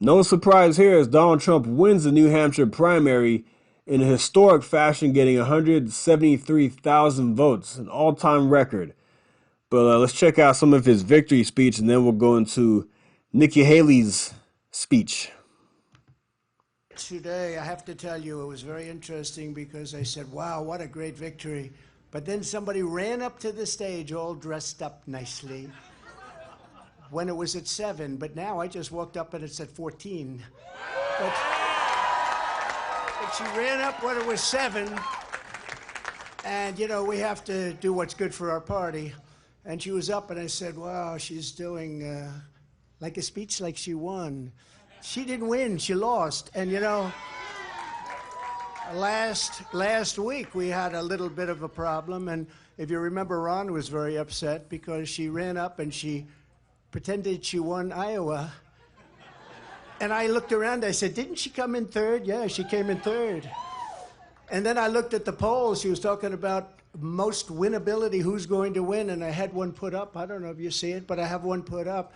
No surprise here as Donald Trump wins the New Hampshire primary in a historic fashion, getting 173,000 votes, an all-time record. But let's check out some of his victory speech, and then we'll go into Nikki Haley's speech. Today, I have to tell you, it was very interesting because I said, wow, what a great victory. But then somebody ran up to the stage all dressed up nicely when it was at 7. But now I just walked up and it's at 14. But she ran up when it was 7. And, you know, we have to do what's good for our party. And she was up and I said, wow, she's doing like a speech like she won. She didn't win, she lost. And you know, last week we had a little bit of a problem, and if you remember, Ron was very upset because she ran up and she pretended she won Iowa. And I looked around, I said, didn't she come in third? Yeah, she came in third. And then I looked at the polls, she was talking about most winnability, who's going to win, and I had one put up. I don't know if you see it, but I have one put up.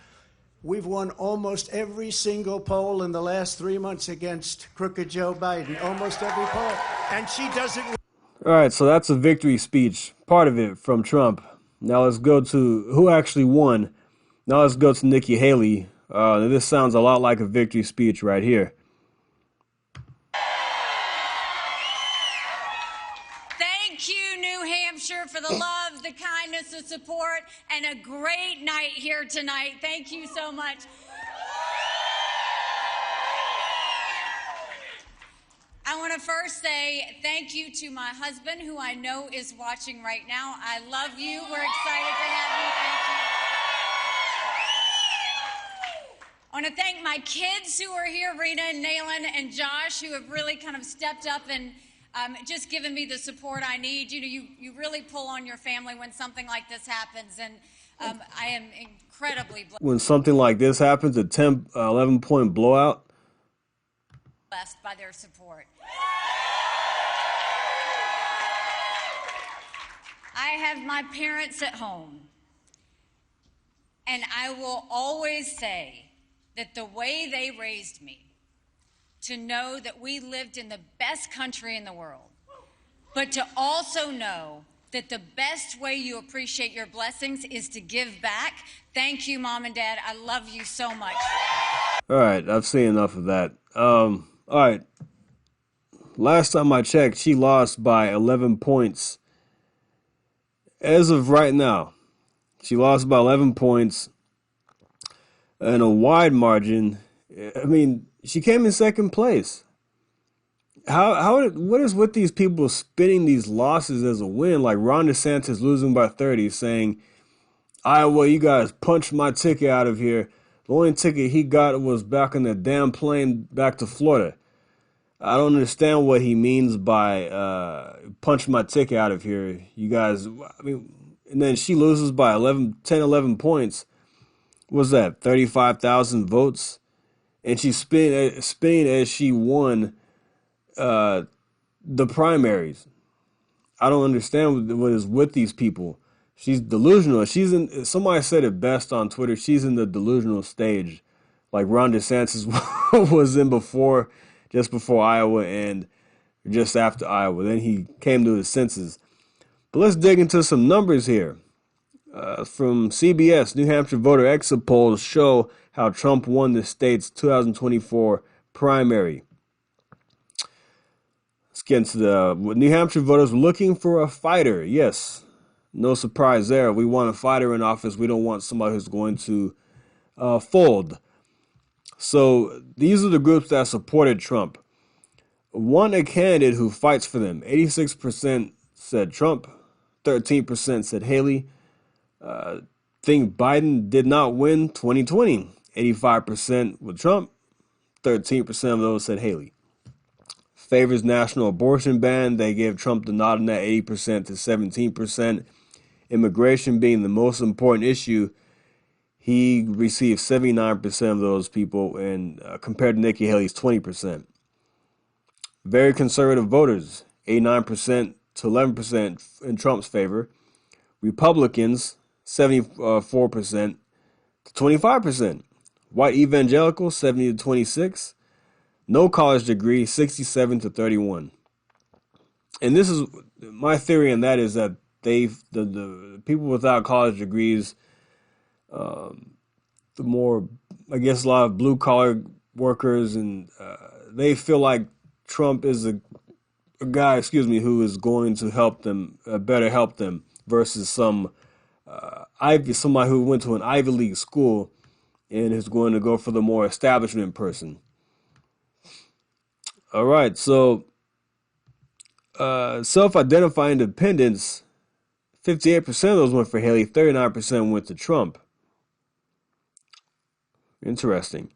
We've won almost every single poll in the last 3 months against crooked Joe Biden. Almost every poll. And she doesn't. All right, so that's a victory speech, part of it from Trump. Now let's go to who actually won. Now let's go to Nikki Haley. This sounds a lot like a victory speech right here. Thank you, New Hampshire, for the love, the kindness, the support, and a great night here tonight. Thank you so much. I want to first say thank you to my husband, who I know is watching right now. I love you. We're excited to have you. Thank you. I want to thank my kids who are here, Rita and Nayland and Josh, who have really kind of stepped up and just given me the support I need. You know, you really pull on your family when something like this happens, and I am incredibly blessed. When something like this happens, a 10, 11-point blowout. Blessed by their support. I have my parents at home, and I will always say that the way they raised me, to know that we lived in the best country in the world, but to also know that the best way you appreciate your blessings is to give back. Thank you, Mom and Dad. I love you so much. All right, I've seen enough of that. All right. Last time I checked, she lost by 11 points. As of right now, she lost by 11 points and a wide margin. I mean, she came in second place. What is with these people spinning these losses as a win? Like Ron DeSantis losing by 30, saying, Iowa, you guys punched my ticket out of here. The only ticket he got was back on the damn plane back to Florida. I don't understand what he means by punch my ticket out of here. You guys, I mean, and then she loses by 11 points. What's that, 35,000 votes? And she's spinning as she won the primaries. I don't understand what is with these people. She's delusional. Somebody said it best on Twitter. She's in the delusional stage, like Ron DeSantis was in just before Iowa and just after Iowa. Then he came to his senses. But let's dig into some numbers here. From CBS, New Hampshire voter exit polls show how Trump won the state's 2024 primary. Let's get into the New Hampshire voters looking for a fighter. Yes, no surprise there. We want a fighter in office. We don't want somebody who's going to fold. So these are the groups that supported Trump. Want a candidate who fights for them. 86% said Trump. 13% said Haley. Think Biden did not win 2020. 85% with Trump. 13% of those said Haley. Favors national abortion ban. They gave Trump the nod on that, 80% to 17%. Immigration being the most important issue, he received 79% of those people, and compared to Nikki Haley's 20%. Very conservative voters, 89% to 11% in Trump's favor. Republicans, 74% to 25%. White evangelicals, 70 to 26. No college degree, 67 to 31. And this is my theory on that is that the people without college degrees, the more, I guess, a lot of blue collar workers, and they feel like Trump is a guy, who is going to help them, better help them versus somebody who went to an Ivy League school and is going to go for the more establishment person. All right, so self-identifying independents, 58% of those went for Haley, 39% went to Trump. Interesting.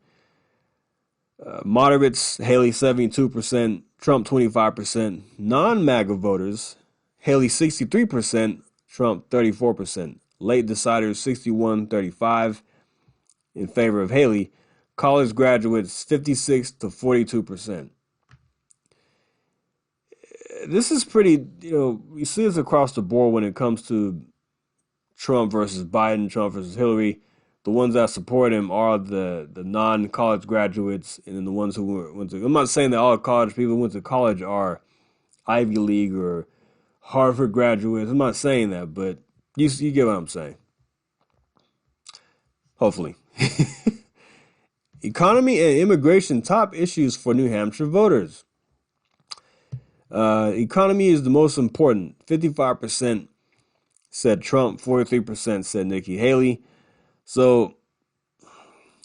Moderates, Haley 72%, Trump 25%. Non-MAGA voters, Haley 63%, Trump 34%. Late deciders 61-35 in favor of Haley. College graduates 56 to 42%. This is pretty, you see this across the board when it comes to Trump versus Biden, Trump versus Hillary. The ones that support him are the non-college graduates, and then the ones who went to. I'm not saying that all college people who went to college are Ivy League or Harvard graduates. I'm not saying that, but you get what I'm saying. Hopefully. Economy and immigration, top issues for New Hampshire voters. Economy is the most important. 55% said Trump, 43% said Nikki Haley. So,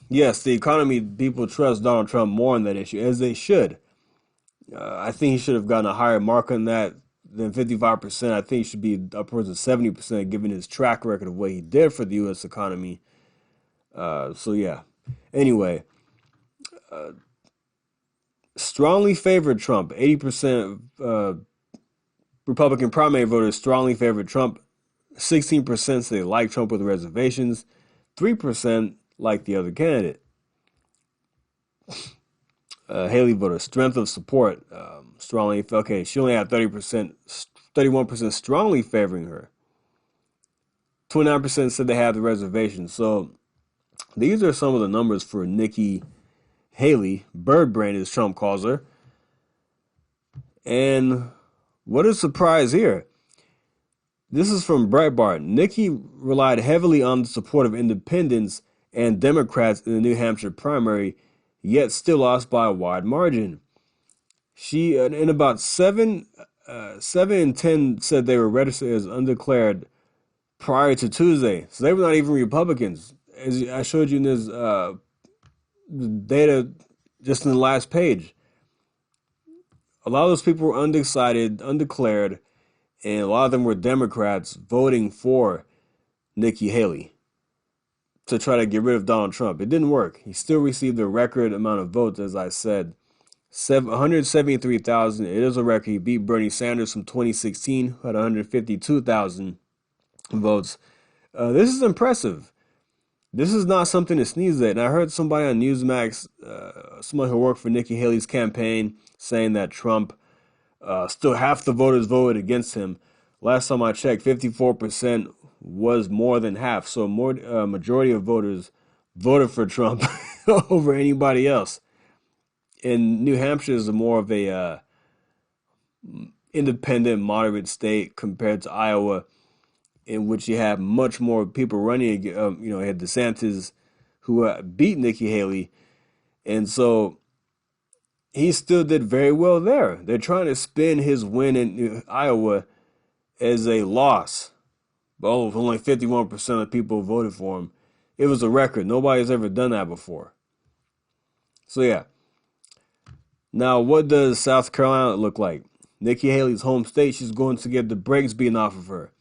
yes, the economy, people trust Donald Trump more on that issue, as they should. I think he should have gotten a higher mark on that than 55%. I think he should be upwards of 70%, given his track record of what he did for the U.S. economy. So, yeah. Anyway, strongly favored Trump. 80% Republican primary voters strongly favored Trump. 16% say they like Trump with reservations. 3% like the other candidate. Haley voter, strength of support, strongly. Okay, she only had 31% strongly favoring her. 29% said they have the reservation. So these are some of the numbers for Nikki Haley, bird brain as Trump calls her. And what a surprise here. This is from Breitbart. Nikki relied heavily on the support of independents and Democrats in the New Hampshire primary, yet still lost by a wide margin. She, in about 7 in 10 said they were registered as undeclared prior to Tuesday. So they were not even Republicans. As I showed you in this data just in the last page. A lot of those people were undecided, undeclared, and a lot of them were Democrats voting for Nikki Haley to try to get rid of Donald Trump. It didn't work. He still received a record amount of votes, as I said, 173,000. It is a record. He beat Bernie Sanders from 2016, who had 152,000 votes. This is impressive. This is not something to sneeze at. And I heard somebody on Newsmax, someone who worked for Nikki Haley's campaign, saying that Trump, still half the voters voted against him. Last time I checked, 54% was more than half. So majority of voters voted for Trump over anybody else. And New Hampshire is more of a independent, moderate state compared to Iowa, in which you have much more people running. You had DeSantis, who beat Nikki Haley, and so he still did very well there. They're trying to spin his win in Iowa as a loss. Oh, only 51% of people voted for him. It was a record. Nobody's ever done that before. So yeah. Now, what does South Carolina look like? Nikki Haley's home state, she's going to get the brakes beaten off of her.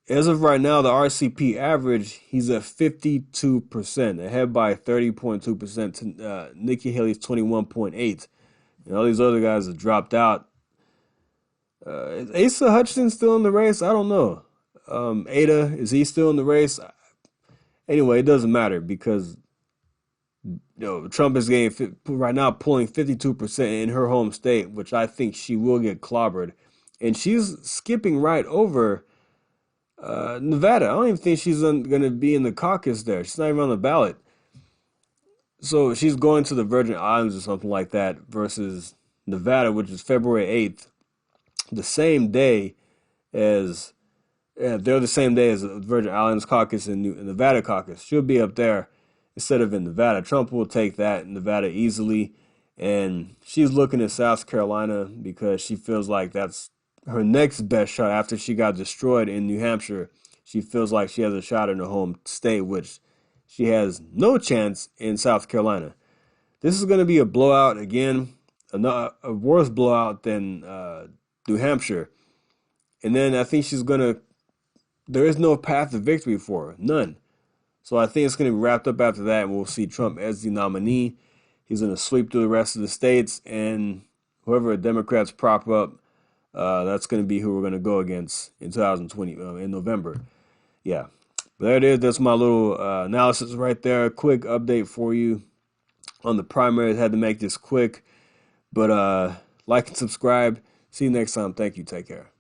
As of right now, the RCP average, he's at 52%, ahead by 30.2% to Nikki Haley's 21.8%. And all these other guys have dropped out. Is Asa Hutchinson still in the race? I don't know. Ada, is he still in the race? Anyway, it doesn't matter because Trump is getting right now pulling 52% in her home state, which I think she will get clobbered. And she's skipping right over Nevada. I don't even think she's going to be in the caucus there. She's not even on the ballot. So she's going to the Virgin Islands or something like that versus Nevada, which is February 8th, the same day as they're the same day as the Virgin Islands caucus and Nevada caucus. She'll be up there instead of in Nevada. Trump will take that in Nevada easily. And she's looking at South Carolina because she feels like that's her next best shot after she got destroyed in New Hampshire. She feels like she has a shot in her home state, which she has no chance in South Carolina. This is going to be a blowout again, a worse blowout than New Hampshire. And then I think there is no path to victory for her, none. So I think it's going to be wrapped up after that, and we'll see Trump as the nominee. He's going to sweep through the rest of the states, and whoever the Democrats prop up, that's going to be who we're going to go against in 2020, in November. Yeah. There it is. That's my little analysis right there. Quick update for you on the primaries. Had to make this quick, but like and subscribe. See you next time. Thank you. Take care.